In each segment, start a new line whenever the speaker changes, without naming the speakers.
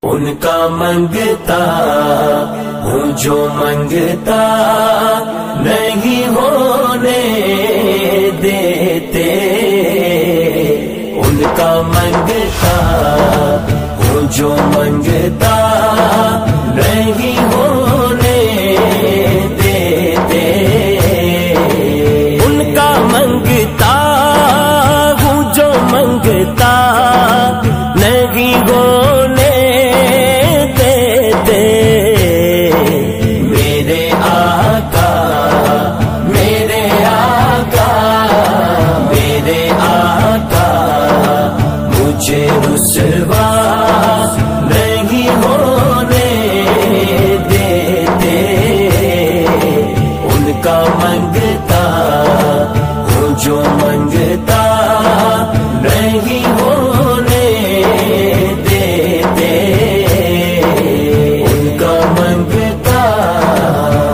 ان کا منگتا ہوں جو منگتا نہیں ہونے دیتے، ان کا منگتا ہوں جو منگتا نہیں ہونے دیتے، ان کا منگتا ہوں جو منگتا نہیں ہونے دیتے، میرے آقا میرے آقا میرے آقا مجھے رسوا نہیں ہونے دیتے، ان کا منگتا ہوں جو منگتا نہیں ہونے دیتے، ان کا منگتا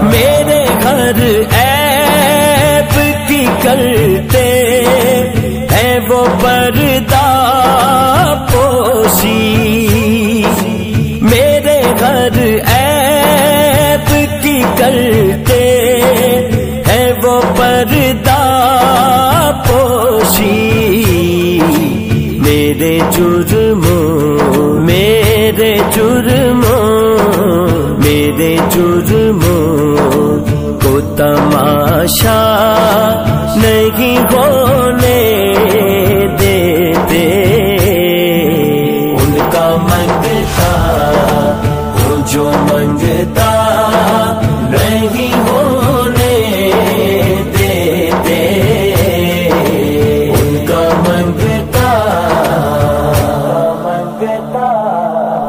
میرے گھر عیب کی کرتے ہیں وہ پردہ پوشی، میرے گھر عیب کی کرتے ہیں وہ پردہ پوشی، میرے جرموں میرے جرموں میرے جرموں کو تماشا نہیں ہونے دیتے، ان کا منگتا ہوں جو منگتا نہیں ہونے دیتے، ان کا منگتا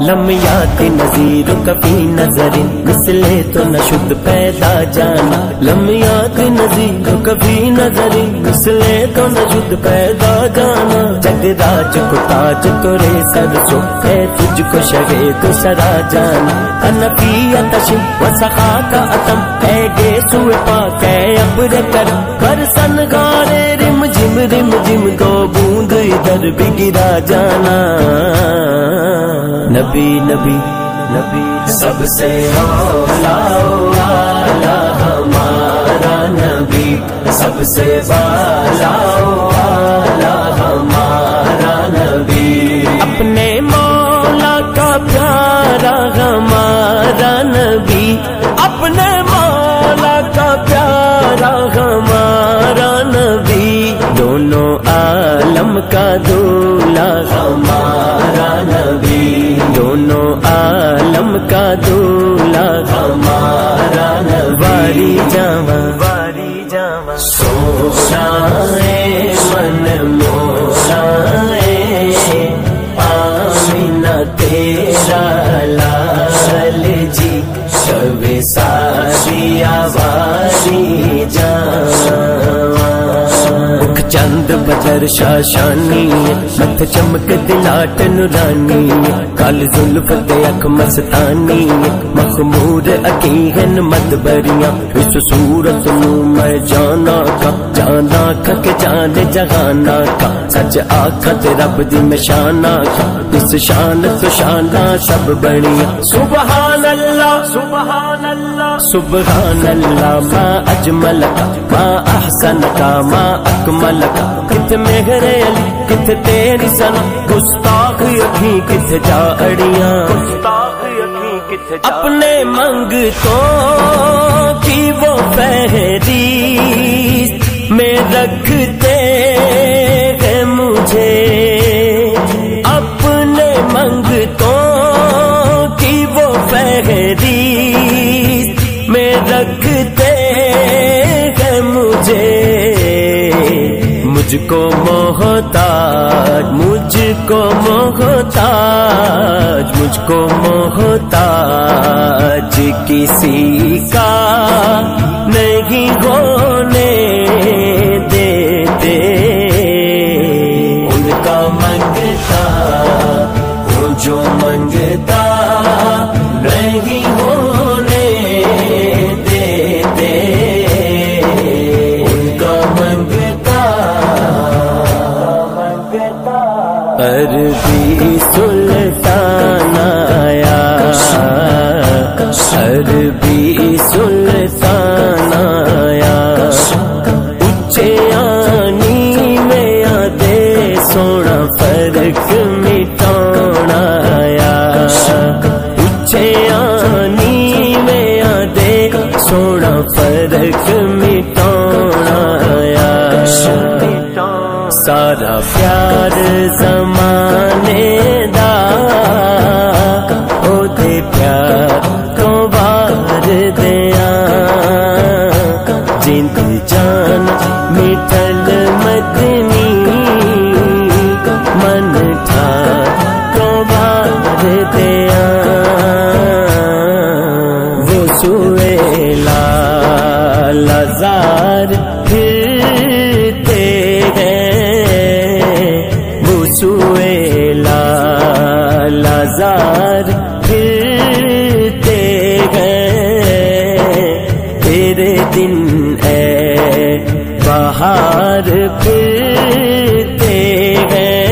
لمیات نظیر کبھی نظر مثلے تو نہ شد پیدا جانا، لمیات نظیر کبھی نظر مثلے تو نہ شد پیدا جانا، جگ راج کو تاج تورے سر سو ہے تجھ کو شہے تو سرا جانا، انفی اتشم و سخا کا اتم ہے گے سوئے پاک ہے ابر کرم پر سنگارے رم جم دو بوند ادھر بھی گرا جانا، نبی نبی نبی سب سے اولا والا ہمارا نبی، سب سے بالا والا ہمارا نبی، اپنے مولا کا پیارا ہمارا نبی، اپنے مولا کا پیارا ہمارا نبی، دونوں عالم کا دولا ہمارا نبی، دونوں عالم کا دولا ہمارا نبی، واری جاواں سوشائے من موشائے آمینہ تیرا لال جی، شب ساری آواری جاواں، چند بدر شاشانی مت چمک دلاٹ نورانی، کال زلف تے اکھ مستانی، مخمور اکیہن مدبریاں، اس صورت نو میں جانا کا کہ جان جہانا کا، سچ آکھا تے رب دی نشانا کا، اس شان تو شانہ سب بڑیاں، سبحان اللہ سبحان اللہ سبحان اللہ، ما اجمل کا ما احسن کا ما اکمل کا، کت مہر علی کت تیری سنا، گستاخ اکھی کت جا اڑیاں، اپنے منگتوں کی وہ فہرست میں رکھتے ہیں مجھے، اپنے منگتوں کی وہ فہرست میں رکھتے ہیں مجھے، مجھ کو محتاج مجھ کو محتاج مجھ کو محتاج کسی کا نہیں ہونے دیتے، ان کا منگتا ہوں جو منگتا نہیں ہونے دیتے، ان کا منگتا عربی سلطان وہ سوئے لالزار پھرتے ہیں، وہ سوئے لالزار پھرتے ہیں، تیرے دن اے بہار پھرتے ہیں،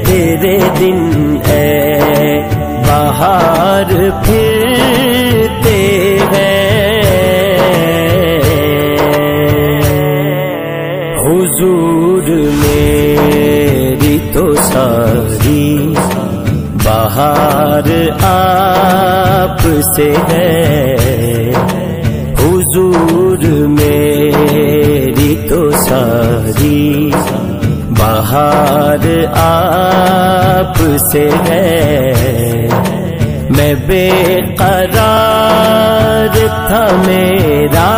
تیرے دن اے بہار پھرتے ہیں۔ حضور میری تو ساری بہار آپ سے ہے، حضور میری تو ساری بہار آپ سے ہے۔ میں بے قرار تھا، میرا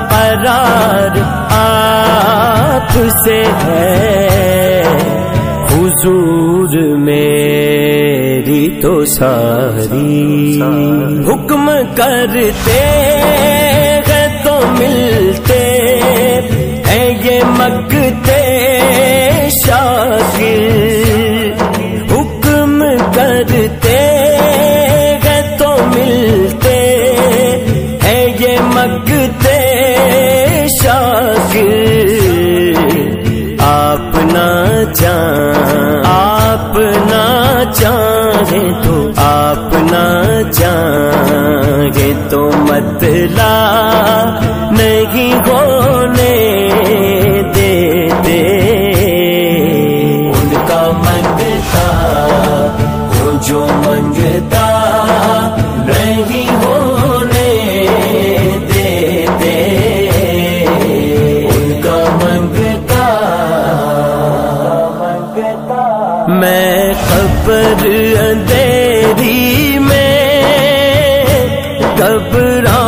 قرار آپ سے ہے، حضور میری تو ساری حکم کرتے ہیں تو ملتے ہیں یہ مگتے شاکر، حکم کرتے ہیں تو ملتے ہیں یہ مگتے شاکر۔ آپ نہ چاہیں تو آپ نہ چاہیں تو مطلع نہیں ہونے دیتے، ان کا منگتا وہ جو منگتا نہیں ہونے دیتے، ان کا منگتا میں قبر اندھیری میں گھبرا